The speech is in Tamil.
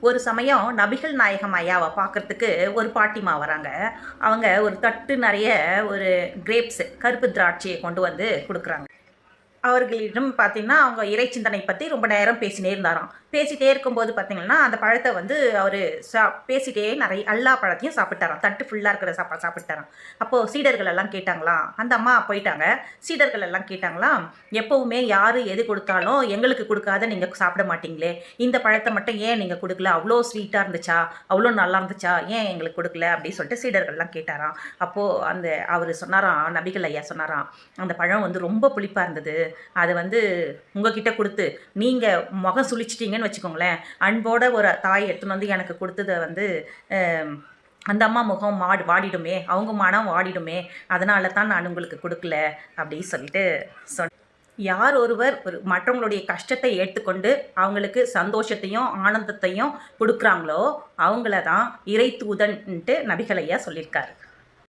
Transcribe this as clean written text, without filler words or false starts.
ஒரு சமயம் நபிகள் நாயகம் ஐயாவை பார்க்கறதுக்கு ஒரு பாட்டிமா வராங்க. அவங்க ஒரு தட்டு நிறைய ஒரு கிரேப்ஸு கருப்பு திராட்சையை கொண்டு வந்து கொடுக்குறாங்க. அவர்களிடம் பார்த்தீங்கன்னா, அவங்க இறை சிந்தனை பத்தி ரொம்ப நேரம் பேசினே இருந்தாராம். பேசிட்டே இருக்கும்போது பார்த்தீங்கன்னா, அந்த பழத்த வந்து அவரு பேசிட்டே எல்லா பழத்தையும் சாப்பிட்டாராம். தட்டு ஃபுல்லா இருக்கிற சாப்பாடு சாப்பிட்டாராம். அப்போ சீடர்கள் எல்லாம் கேட்டாங்களாம். அந்த அம்மா போயிட்டாங்க. சீடர்கள் எல்லாம் கேட்டாங்களாம், "எப்பவுமே யாரு எது குடுத்தாலும் எங்களுக்கு குடுக்காத நீங்க சாப்பிட மாட்டீங்களே, இந்த பழத்த மட்டும் ஏன் நீங்க குடுக்கல? அவ்ளோ ஸ்வீட்டா இருந்துச்சா? அவ்ளோ நல்லா இருந்துச்சா? ஏன் எங்களுக்கு குடுக்கல?" அப்படின்னு சொல்லிட்டு சீடர்கள்லாம் கேட்டாராம். அப்போ அவரு சொன்னாராம், நபிகள் ஐயா சொன்னாராம், "அந்த பழம் வந்து ரொம்ப புளிப்பா இருந்தது. அது வந்து உங்ககிட்ட கொடுத்து நீங்கள் முகம் சுழிச்சிட்டிங்கன்னு வச்சுக்கோங்களேன், அன்போட ஒரு தாய் எடுத்துன்னு வந்து எனக்கு கொடுத்ததை வந்து அந்த அம்மா முகம் வாடிடுமே, அவங்க மனம் வாடிடுமே, அதனால தான் நான் உங்களுக்கு கொடுக்கல" அப்படின்னு சொல்லிட்டு யார் ஒருவர் மற்றவங்களுடைய கஷ்டத்தை ஏற்றுக்கொண்டு அவங்களுக்கு சந்தோஷத்தையும் ஆனந்தத்தையும் கொடுக்குறாங்களோ அவங்கள தான் இறை தூதன்ட்டு நபிகள் ஐயா சொல்லியிருக்காரு.